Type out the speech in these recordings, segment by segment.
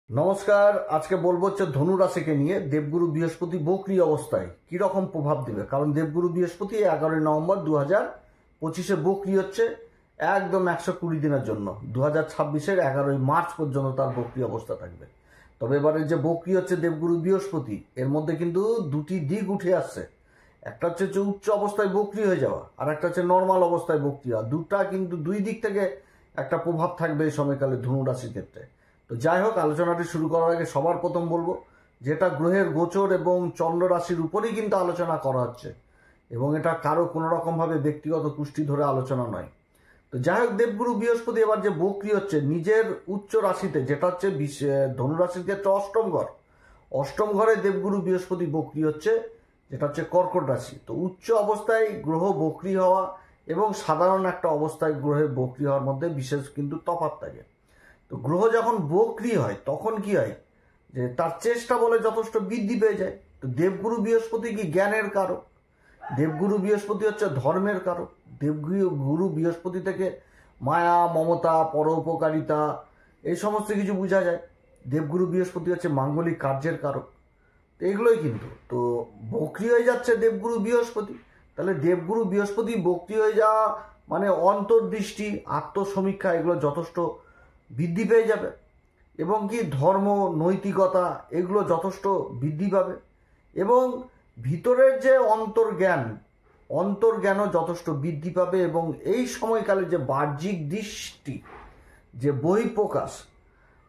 নমস্কার। আজকে বলবো হচ্ছে ধনু রাশিকে নিয়ে দেবগুরু বৃহস্পতি বক্রী অবস্থায় কি রকম প্রভাব দেবে। কারণ দেবগুরু বৃহস্পতি 11 নভেম্বর 2025 বক্রী হচ্ছে একদম 120 দিনের জন্য। 2026-এর 11 মার্চ পর্যন্ত তার বক্রী অবস্থা থাকবে। তবে এবারে যে বক্রী হচ্ছে দেবগুরু বৃহস্পতি, এর মধ্যে কিন্তু দুটি দিক উঠে আসছে। একটা হচ্ছে উচ্চ অবস্থায় বক্রী হয়ে যাওয়া, আর একটা হচ্ছে নর্মাল অবস্থায় বক্রী হওয়া। দুটা কিন্তু দুই দিক থেকে একটা প্রভাব থাকবে এই সময়কালে ধনু রাশির ক্ষেত্রে। তো যাই হোক, আলোচনাটি শুরু করার আগে সবার প্রথম বলবো যেটা গ্রহের গোচর এবং চন্দ্র রাশির উপরেই কিন্তু আলোচনা করা হচ্ছে, এবং এটা কারো কোনো রকমভাবে ব্যক্তিগত কুষ্টি ধরে আলোচনা নয়। তো যাই হোক, দেবগুরু বৃহস্পতি এবার যে বক্রী হচ্ছে নিজের উচ্চ রাশিতে, যেটা হচ্ছে ধনু রাশির ক্ষেত্রে অষ্টম ঘর, অষ্টম ঘরে দেবগুরু বৃহস্পতি বক্রী হচ্ছে, যেটা হচ্ছে কর্কট রাশি। তো উচ্চ অবস্থায় গ্রহ বক্রী হওয়া এবং সাধারণ একটা অবস্থায় গ্রহের বক্রী হওয়ার মধ্যে বিশেষ কিন্তু তফাৎ থাকে। তো গ্রহ যখন বক্রী হয় তখন কি হয়, যে তার চেষ্টা বলে যথেষ্ট বৃদ্ধি পেয়ে যায়। তো দেবগুরু বৃহস্পতি কি জ্ঞানের কারক, দেবগুরু বৃহস্পতি হচ্ছে ধর্মের কারক। দেবগুরু বৃহস্পতি থেকে মায়া, মমতা, পরোপকারিতা এই সমস্ত কিছু বোঝা যায়। দেবগুরু বৃহস্পতি হচ্ছে মাঙ্গলিক কার্যের কারক। তো এগুলোই কিন্তু তো বক্রী হয়ে যাচ্ছে দেবগুরু বৃহস্পতি। তাহলে দেবগুরু বৃহস্পতি বক্রী হয়ে যাওয়া মানে অন্তর্দৃষ্টি, আত্মসমীক্ষা এগুলো যথেষ্ট বৃদ্ধি পেয়ে যাবে, এবং কি ধর্ম, নৈতিকতা এগুলো যথেষ্ট বৃদ্ধি পাবে, এবং ভিতরের যে অন্তর্জ্ঞানও যথেষ্ট বৃদ্ধি পাবে। এবং এই সময়কালে যে বাহ্যিক দৃষ্টি, যে বহিঃপ্রকাশ,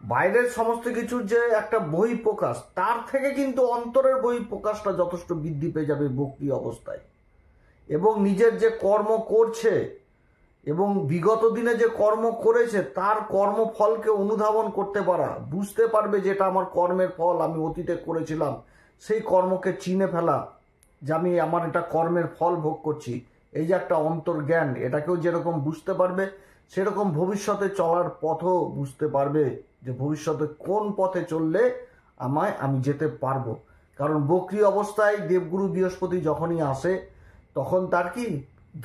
বাইরের সমস্ত কিছুর যে একটা বহিঃপ্রকাশ, তার থেকে কিন্তু অন্তরের বহিঃপ্রকাশটা যথেষ্ট বৃদ্ধি পেয়ে যাবে বক্রী অবস্থায়। এবং নিজের যে কর্ম করছে এবং বিগত দিনে যে কর্ম করেছে তার কর্মফলকে অনুধাবন করতে পারা, বুঝতে পারবে যেটা আমার কর্মের ফল, আমি অতীতে করেছিলাম, সেই কর্মকে চিনে ফেলা, যে আমি আমার এটা কর্মের ফল ভোগ করছি, এই যে একটা অন্তর্জ্ঞান, এটাকেও যেরকম বুঝতে পারবে, সেরকম ভবিষ্যতে চলার পথও বুঝতে পারবে, যে ভবিষ্যতে কোন পথে চললে আমি যেতে পারবো। কারণ বক্রী অবস্থায় দেবগুরু বৃহস্পতি যখনই আসে তখন তার কি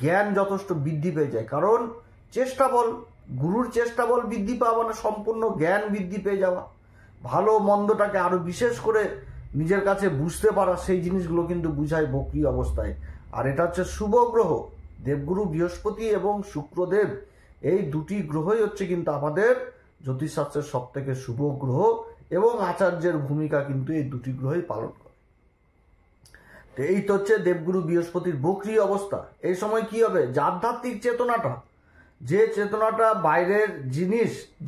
জ্ঞান যথেষ্ট বৃদ্ধি পেয়ে যায়। কারণ চেষ্টা বল, গুরুর চেষ্টা বল বৃদ্ধি পাওয়া মানে সম্পূর্ণ জ্ঞান বৃদ্ধি পেয়ে যাওয়া, ভালো মন্দটাকে আরো বিশেষ করে নিজের কাছে বুঝতে পারা, সেই জিনিসগুলো কিন্তু বুঝায় বক্রী অবস্থায়। আর এটা হচ্ছে শুভ গ্রহ, দেবগুরু বৃহস্পতি এবং শুক্রদেব, এই দুটি গ্রহই হচ্ছে কিন্তু আমাদের জ্যোতিষশাস্ত্রের সব থেকে শুভ গ্রহ, এবং আচার্যের ভূমিকা কিন্তু এই দুটি গ্রহই পালন করে। তো এই তো হচ্ছে দেবগুরু বৃহস্পতির বক্রী অবস্থা। এই সময় কি হবে, যে আধ্যাত্মিক চেতনাটা, যে চেতনাটা বাইরের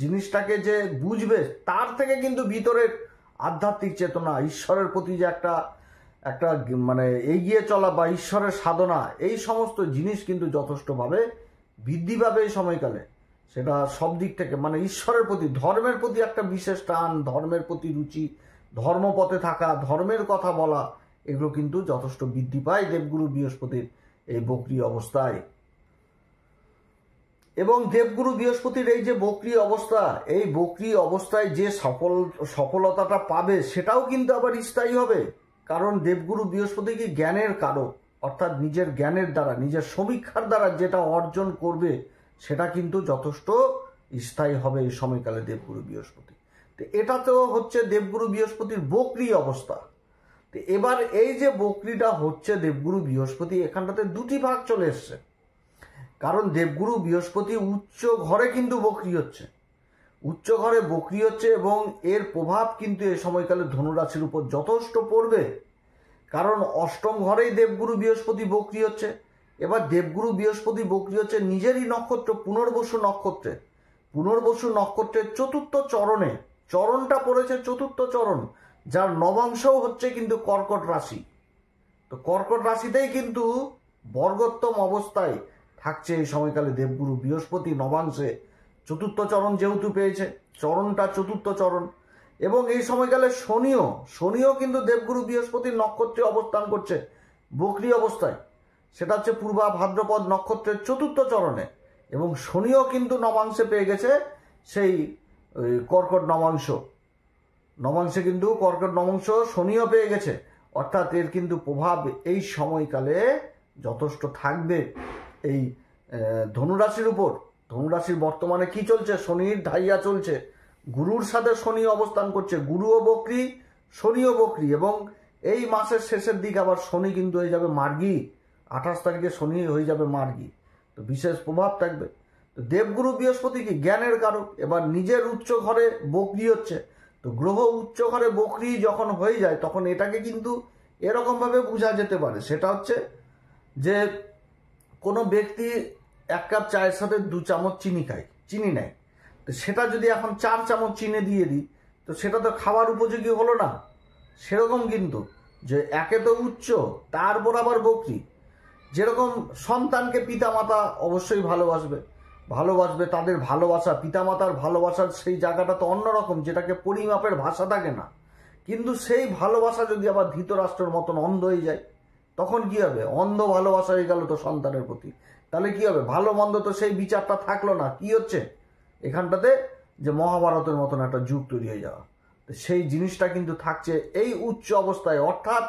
জিনিসটাকে যে বুঝবে, তার থেকে কিন্তু ভিতরের আধ্যাত্মিক চেতনা, ঈশ্বরের প্রতি যে একটা একটা মানে এগিয়ে চলা বা ঈশ্বরের সাধনা, এই সমস্ত জিনিস কিন্তু যথেষ্টভাবে বৃদ্ধি পাবে এই সময়কালে। সেটা সব দিক থেকে, মানে ঈশ্বরের প্রতি, ধর্মের প্রতি একটা বিশেষ টান, ধর্মের প্রতি রুচি, ধর্মপথে থাকা, ধর্মের কথা বলা, এগুলো কিন্তু যথেষ্ট বৃদ্ধি পায় দেবগুরু বৃহস্পতির এই বক্রী অবস্থায়। এবং দেবগুরু বৃহস্পতির এই যে বক্রী অবস্থা, এই বক্রী অবস্থায় যে সফলতাটা পাবে সেটাও কিন্তু আবার স্থায়ী হবে। কারণ দেবগুরু বৃহস্পতি কি জ্ঞানের কারক, অর্থাৎ নিজের জ্ঞানের দ্বারা, নিজের সমীক্ষার দ্বারা যেটা অর্জন করবে সেটা কিন্তু যথেষ্ট স্থায়ী হবে এই সময়কালে দেবগুরু বৃহস্পতি। তো এটা তো হচ্ছে দেবগুরু বৃহস্পতির বক্রী অবস্থা। তো এবার এই যে বক্রীটা হচ্ছে দেবগুরু বৃহস্পতি, এখানটাতে দুটি ভাগ চলে এসছে। কারণ দেবগুরু বৃহস্পতি উচ্চ ঘরে কিন্তু বক্রী হচ্ছে, উচ্চ ঘরে বক্রী হচ্ছে, এবং এর প্রভাব কিন্তু এই সময়কালে ধনুরাশির উপর যথেষ্ট পড়বে। কারণ অষ্টম ঘরেই দেবগুরু বৃহস্পতি বক্রী হচ্ছে। এবার দেবগুরু বৃহস্পতি বক্রী হচ্ছে নিজেরই নক্ষত্র পুনর্বসু নক্ষত্রে, পুনর্বসু নক্ষত্রের চতুর্থ চরণে, চরণটা পড়েছে চতুর্থ চরণ, যার নবাংশও হচ্ছে কিন্তু কর্কট রাশি। তো কর্কট রাশিতেই কিন্তু বর্গোত্তম অবস্থায় থাকছে এই সময়কালে দেবগুরু বৃহস্পতি নবাংশে, চতুর্থ চরণ যেহেতু পেয়েছে, চরণটা চতুর্থ চরণ। এবং এই সময়কালে শনিও কিন্তু দেবগুরু বৃহস্পতির নক্ষত্রে অবস্থান করছে বক্রী অবস্থায়, সেটা হচ্ছে পূর্বা ভাদ্রপদ নক্ষত্রের চতুর্থ চরণে। এবং শনিও কিন্তু নবাংশে পেয়ে গেছে সেই কর্কট নবাংশে কিন্তু কর্কট নবাংশ শনিও পেয়ে গেছে। অর্থাৎ এর কিন্তু প্রভাব এই সময়কালে যথেষ্ট থাকবে এই ধনুরাশির উপর। ধনুরাশির বর্তমানে কি চলছে, শনির ঢাইয়া চলছে, গুরুর সাথে শনি অবস্থান করছে, গুরুও বকরি শনিও বকরি, এবং এই মাসের শেষের দিক আবার শনি কিন্তু হয়ে যাবে মার্গী। 28 তারিখে শনি হয়ে যাবে মার্গী, তো বিশেষ প্রভাব থাকবে। তো দেবগুরু বৃহস্পতি কি জ্ঞানের কারক, এবার নিজের উচ্চ ঘরে বকরি হচ্ছে, তো গ্রহ উচ্চ ঘরে বকরি যখন হয়ে যায় তখন এটাকে কিন্তু এরকমভাবে বোঝা যেতে পারে, সেটা হচ্ছে যে কোনো ব্যক্তি 1 কাপ চায়ের সাথে 2 চামচ চিনি নেয়, তো সেটা যদি এখন 4 চামচ চিনি দিয়ে দিই তো সেটা তো খাবার উপযোগী হলো না। সেরকম কিন্তু যে একে তো উচ্চ, তারপর আবার বকরি। যেরকম সন্তানকে পিতামাতা অবশ্যই ভালোবাসবে, তাদের ভালোবাসা, পিতামাতার ভালোবাসার সেই জায়গাটা তো অন্যরকম, যেটাকে পরিমাপের ভাষা থাকে না। কিন্তু সেই ভালোবাসা যদি আবার ধৃতরাষ্ট্রের মতন অন্ধ হয়ে যায় তখন কি হবে? অন্ধ ভালোবাসা হয়ে গেল তো সন্তানের প্রতি, তাহলে কি হবে? ভালো মন্দ তো সেই বিচারটা থাকলো না। কি হচ্ছে এখানটাতে? যে মহাভারতের মতন একটা যুগ তৈরি হয়ে যাওয়া, তো সেই জিনিসটা কিন্তু থাকছে এই উচ্চ অবস্থায়। অর্থাৎ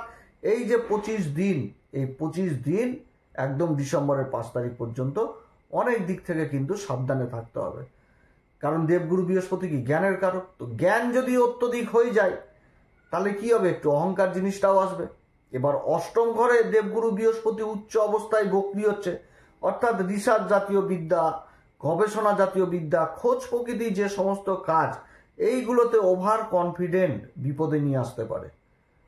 এই যে 25 দিন, এই 25 দিন একদম ডিসেম্বরের 5 তারিখ পর্যন্ত অনেক দিক থেকে কিন্তু সাবধানে থাকতে হবে। কারণ দেবগুরু বৃহস্পতি কি জ্ঞানের কারক, তো জ্ঞান যদি অত্যধিক হয়ে যায় তাহলে কি হবে? একটু অহংকার জিনিসটাও আসবে। এবার অষ্টম ঘরে দেবগুরু বৃহস্পতি উচ্চ অবস্থায় বক্রি হচ্ছে, অর্থাৎ রিসার্চ জাতীয় বিদ্যা, গবেষণা জাতীয় বিদ্যা, খোঁজ প্রকৃতি যে সমস্ত কাজ, এইগুলোতে ওভার কনফিডেন্ট বিপদে নিয়ে আসতে পারে।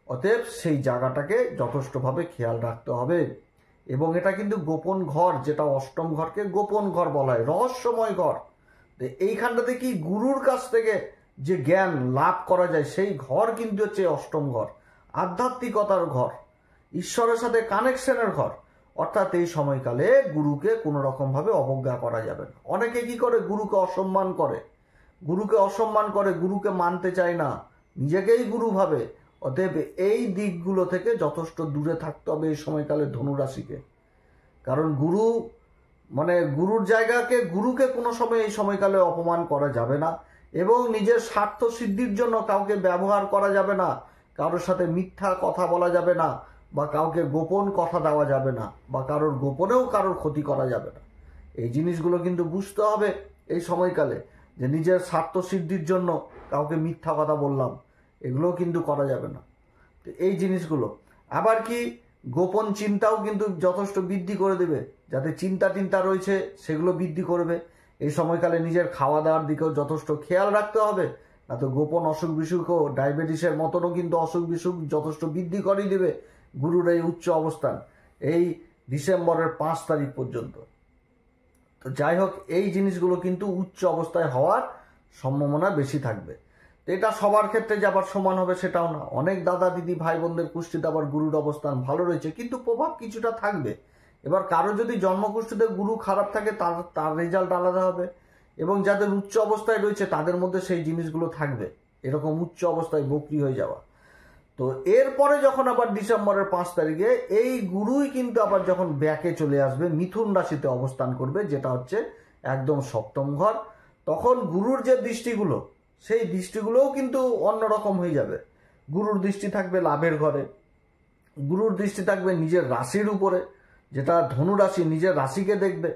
অতএব সেই জায়গাটাকে যথেষ্টভাবে খেয়াল রাখতে হবে। এবং এটা কিন্তু গোপন ঘর, যেটা অষ্টম ঘরকে গোপন ঘর বলা হয়, রহস্যময় ঘর। এইখানটাতে কি গুরুর কাছ থেকে যে জ্ঞান লাভ করা যায় সেই ঘর কিন্তু হচ্ছে অষ্টম ঘর, আধ্যাত্মিকতার ঘর, ঈশ্বরের সাথে কানেকশনের ঘর। অর্থাৎ এই সময়কালে গুরুকে কোনো রকমভাবে অবজ্ঞা করা যাবে না। অনেকে কি করে? গুরুকে অসম্মান করে, গুরুকে মানতে চায় না, নিজেকেই গুরু ভাবে। অতএব এই দিকগুলো থেকে যথেষ্ট দূরে থাকতে হবে এই সময়কালে ধনুরাশিকে। কারণ গুরুর জায়গাকে, গুরুকে কোনো সময় এই সময়কালে অপমান করা যাবে না, এবং নিজের স্বার্থ সিদ্ধির জন্য কাউকে ব্যবহার করা যাবে না, কারোর সাথে মিথ্যা কথা বলা যাবে না, বা কাউকে গোপন কথা দেওয়া যাবে না, বা কারোর গোপনেও কারোর ক্ষতি করা যাবে না। এই জিনিসগুলো কিন্তু বুঝতে হবে এই সময়কালে, যে নিজের স্বার্থ সিদ্ধির জন্য কাউকে মিথ্যা কথা বললাম, এগুলো কিন্তু করা যাবে না। তো এই জিনিসগুলো আবার কি গোপন চিন্তাও কিন্তু যথেষ্ট বৃদ্ধি করে দেবে, যাতে চিন্তা রয়েছে সেগুলো বৃদ্ধি করবে। এই সময়কালে নিজের খাওয়া দাওয়ার দিকেও যথেষ্ট খেয়াল রাখতে হবে, না তো গোপন অসুখ বিসুখও, ডায়াবেটিসের মতনও কিন্তু অসুখ বিসুখ যথেষ্ট বৃদ্ধি করেই দেবে গুরুর এই উচ্চ অবস্থান এই ডিসেম্বরের 5 তারিখ পর্যন্ত। তো যাই হোক, এই জিনিসগুলো কিন্তু উচ্চ অবস্থায় হওয়ার সম্ভাবনা বেশি থাকবে। এটা সবার ক্ষেত্রে যে আবার সমান হবে সেটাও না। অনেক দাদা দিদি ভাই বোনদের কুষ্ঠিতে আবার গুরুর অবস্থান ভালো রয়েছে, কিন্তু প্রভাব কিছুটা থাকবে। এবার কারো যদি জন্মকুষ্ঠিতে গুরু খারাপ থাকে তার রেজাল্ট আলাদা হবে, এবং যাদের উচ্চ অবস্থায় রয়েছে তাদের মধ্যে সেই জিনিসগুলো থাকবে, এরকম উচ্চ অবস্থায় বক্রি হয়ে যাওয়া। তো এরপরে যখন আবার ডিসেম্বরের 5 তারিখে এই গুরুই কিন্তু আবার যখন ব্যাকে চলে আসবে, মিথুন রাশিতে অবস্থান করবে, যেটা হচ্ছে একদম সপ্তম ঘর, তখন গুরুর যে দৃষ্টিগুলো, সেই দৃষ্টিগুলোও কিন্তু অন্যরকম হয়ে যাবে। গুরুর দৃষ্টি থাকবে লাভের ঘরে, গুরুর দৃষ্টি থাকবে নিজের রাশির উপরে, যেটা ধনু রাশি, নিজের রাশিকে দেখবে,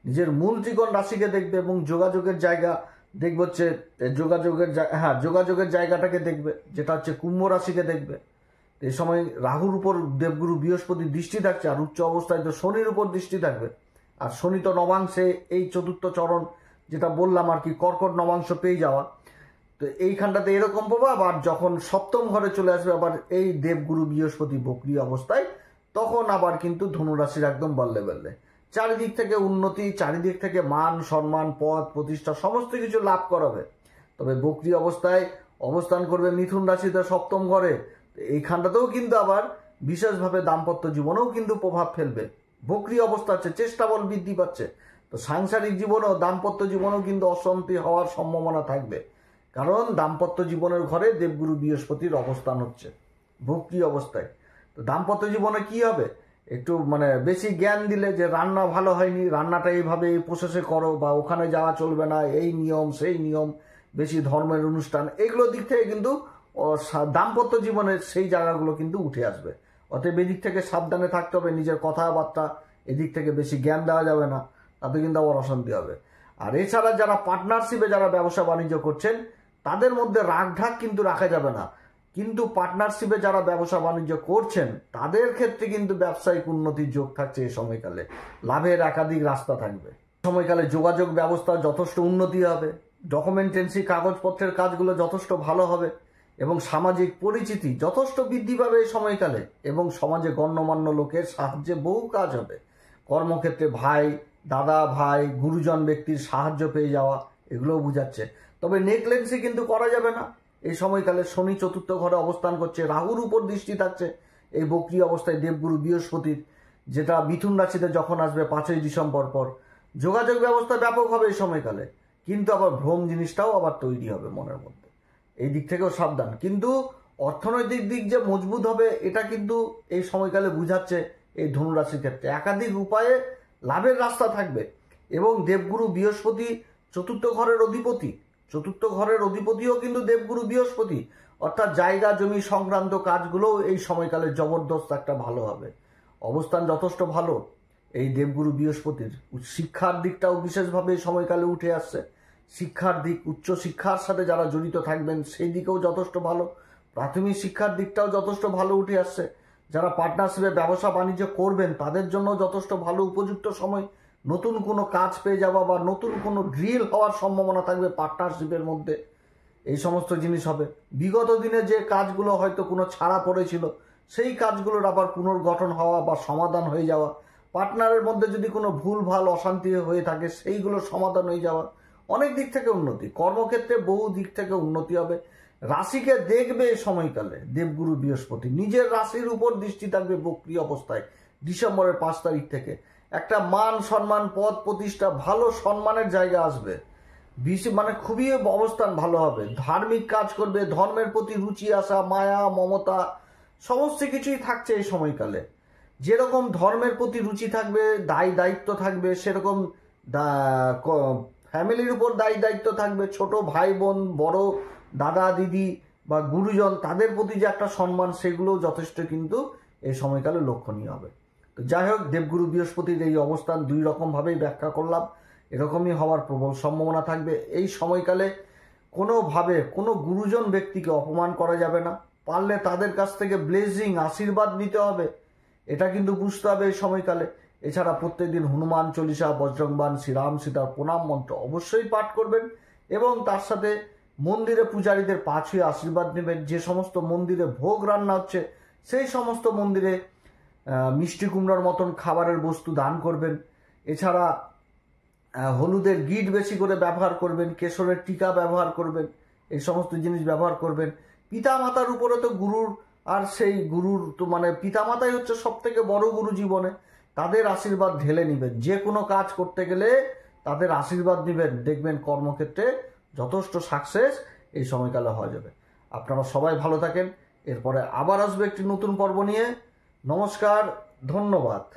নিজের মূল ত্রিকোণ রাশিকে দেখবে, এবং যোগাযোগের জায়গা দেখবে হচ্ছে যোগাযোগের জায়গাটাকে দেখবে, যেটা হচ্ছে কুম্ভ রাশিকে দেখবে। এই সময় রাহুর উপর দেবগুরু বৃহস্পতি দৃষ্টি থাকছে, আর উচ্চ অবস্থায় তো শনির উপর দৃষ্টি থাকবে। আর শনি তো নবাংশে, এই চতুর্থ চরণ যেটা বললাম আর কি, কর্কট নবাংশ পেয়ে যাওয়া। তো এইখানটাতে এরকম প্রভাব। আর যখন সপ্তম ঘরে চলে আসবে আবার এই দেবগুরু বৃহস্পতি বক্রি অবস্থায়, তখন আবার কিন্তু ধনুরাশির একদম বললে চারিদিক থেকে উন্নতি, চারিদিক থেকে মান সম্মান, পদ প্রতিষ্ঠা সমস্ত কিছু লাভ করাবে। তবে বক্রি অবস্থায় অবস্থান করবে মিথুন রাশিতে সপ্তম ঘরে, এইখানটাতেও কিন্তু আবার বিশেষভাবে দাম্পত্য জীবনেও কিন্তু প্রভাব ফেলবে। বক্রি অবস্থা হচ্ছে, চেষ্টা বল বৃদ্ধি পাচ্ছে, তো সাংসারিক জীবনেও দাম্পত্য জীবনেও কিন্তু অশান্তি হওয়ার সম্ভাবনা থাকবে। কারণ দাম্পত্য জীবনের ঘরে দেবগুরু বৃহস্পতির অবস্থান হচ্ছে বক্রি অবস্থায়। তো দাম্পত্য জীবনে কি হবে? একটু বেশি জ্ঞান দিলে যে রান্না ভালো হয়নি, রান্নাটা এইভাবে এই প্রসেসে করো, বা ওখানে যাওয়া চলবে না, এই নিয়ম সেই নিয়ম, বেশি ধর্মের অনুষ্ঠান, এইগুলো দিক থেকে কিন্তু দাম্পত্য জীবনের সেই জায়গাগুলো কিন্তু উঠে আসবে। অতএব এদিক থেকে সাবধানে থাকতে হবে, নিজের কথাবার্তা এদিক থেকে বেশি জ্ঞান দেওয়া যাবে না, তাতে কিন্তু আবার অশান্তি হবে। আর এছাড়া যারা পার্টনারশিপে যারা ব্যবসা বাণিজ্য করছেন, তাদের মধ্যে রাগঢাক কিন্তু রাখা যাবে না। কিন্তু পার্টনারশিপে যারা ব্যবসা বাণিজ্য করছেন তাদের ক্ষেত্রে কিন্তু ব্যবসায়িক উন্নতির যোগ থাকছে এই সময়কালে, লাভের একাধিক রাস্তা থাকবে। সময়কালে যোগাযোগ ব্যবস্থা যথেষ্ট উন্নতি হবে, ডকুমেন্টেন্সি কাগজপত্রের কাজগুলো যথেষ্ট ভালো হবে এবং সামাজিক পরিচিতি যথেষ্ট বৃদ্ধি পাবে এই সময়কালে এবং সমাজে গণ্যমান্য লোকের সাহায্যে বহু কাজ হবে। কর্মক্ষেত্রে ভাই, দাদা, ভাই, গুরুজন ব্যক্তির সাহায্য পেয়ে যাওয়া এগুলোও বোঝাচ্ছে। তবে নেগলেন্সি কিন্তু করা যাবে না। এই সময়কালে শনি চতুর্থ ঘরে অবস্থান করছে, রাহুর উপর দৃষ্টি থাকছে এই বক্রি অবস্থায় দেবগুরু বৃহস্পতির, যেটা মিথুন রাশিতে যখন আসবে 5ই ডিসেম্বর পর। যোগাযোগ ব্যবস্থা ব্যাপক হবে এই সময়কালে, কিন্তু আবার ভ্রম জিনিসটাও আবার তৈরি হবে মনের মধ্যে, এই দিক থেকেও সাবধান। কিন্তু অর্থনৈতিক দিক যে মজবুত হবে এটা কিন্তু এই সময়কালে বুঝাচ্ছে এই ধনুরাশির ক্ষেত্রে। একাধিক উপায়ে লাভের রাস্তা থাকবে এবং দেবগুরু বৃহস্পতি চতুর্থ ঘরের অধিপতি, চতুর্থ ঘরের অধিপতিও কিন্তু দেবগুরু বৃহস্পতি, অর্থাৎ জায়গা জমি সংক্রান্ত কাজগুলোও এই সময়কালে জবরদস্ত একটা ভালো হবে। অবস্থান যথেষ্ট ভালো এই দেবগুরু বৃহস্পতির। শিক্ষার দিকটাও বিশেষভাবে এই সময়কালে উঠে আসছে। শিক্ষার দিক, উচ্চশিক্ষার সাথে যারা জড়িত থাকবেন সেই দিকেও যথেষ্ট ভালো, প্রাথমিক শিক্ষার দিকটাও যথেষ্ট ভালো উঠে আসছে। যারা পার্টনারশিপে ব্যবসা বাণিজ্য করবেন তাদের জন্য যথেষ্ট ভালো উপযুক্ত সময়। নতুন কোনো কাজ পেয়ে যাওয়া বা নতুন কোনো ড্রিল হওয়ার সম্ভাবনা থাকবে পার্টনারশিপের মধ্যে, এই সমস্ত জিনিস হবে। বিগত দিনে যে কাজগুলো হয়তো কোনো ছাড়া পড়েছিল সেই কাজগুলোর আবার পুনর্গঠন হওয়া বা সমাধান হয়ে যাওয়া, পার্টনারের মধ্যে যদি কোনো ভুল ভাল অশান্তি হয়ে থাকে সেইগুলো সমাধান হয়ে যাওয়া, অনেক দিক থেকে উন্নতি। কর্মক্ষেত্রে বহু দিক থেকে উন্নতি হবে। রাশিকে দেখবে এই সময়কালে দেবগুরু বৃহস্পতি, নিজের রাশির উপর দৃষ্টি থাকবে বক্রি অবস্থায় ডিসেম্বরের 5 তারিখ থেকে। একটা মান সম্মান, পদ প্রতিষ্ঠা, ভালো সম্মানের জায়গা আসবে, মানে খুবই অবস্থান ভালো হবে। ধার্মিক কাজ করবে, ধর্মের প্রতি রুচি আসা, মায়া মমতা সমস্ত কিছুই থাকছে এই সময়কালে। যেরকম ধর্মের প্রতি রুচি থাকবে, দায়ী দায়িত্ব থাকবে, সেরকম ফ্যামিলির উপর দায়ী দায়িত্ব থাকবে। ছোট ভাই বোন, বড় দাদা দিদি বা গুরুজন, তাদের প্রতি যে একটা সম্মান সেগুলো যথেষ্ট কিন্তু এই সময়কালে লক্ষণীয় হবে। তো যাই হোক, দেবগুরু বৃহস্পতির এই অবস্থান দুই রকমভাবেই ব্যাখ্যা করলাম, এরকমই হওয়ার প্রবল সম্ভাবনা থাকবে। এই সময়কালে কোনোভাবে কোনো গুরুজন ব্যক্তিকে অপমান করা যাবে না, পারলে তাদের কাছ থেকে ব্লেসিং আশীর্বাদ নিতে হবে, এটা কিন্তু বুঝতে হবে এই সময়কালে। এছাড়া প্রত্যেকদিন হনুমান চল্লিশা, বজরংবাণ, শ্রীরাম সীতার প্রণাম মন্ত্র অবশ্যই পাঠ করবেন এবং তার সাথে মন্দিরে পূজারীদের পা ছুঁয়ে আশীর্বাদ নেবেন। যে সমস্ত মন্দিরে ভোগ রান্না হচ্ছে সেই সমস্ত মন্দিরে মিষ্টি কুমড়ার মতন খাবারের বস্তু দান করবেন। এছাড়া হলুদের গিট বেশি করে ব্যবহার করবেন, কেশরের টিকা ব্যবহার করবেন, এই সমস্ত জিনিস ব্যবহার করবেন। পিতা মাতার উপরে তো গুরুর, আর সেই গুরুর তো মানে পিতামাতাই হচ্ছে সব থেকে বড় গুরু জীবনে, তাদের আশীর্বাদ ঢেলে নেবেন। যে কোনো কাজ করতে গেলে তাদের আশীর্বাদ নেবেন, দেখবেন কর্মক্ষেত্রে যথেষ্ট সাকসেস এই সময়কালে হয়ে যাবে। আপনারা সবাই ভালো থাকেন। এরপরে আবার আসবে একটি নতুন পর্ব নিয়ে। নমস্কার, ধন্যবাদ।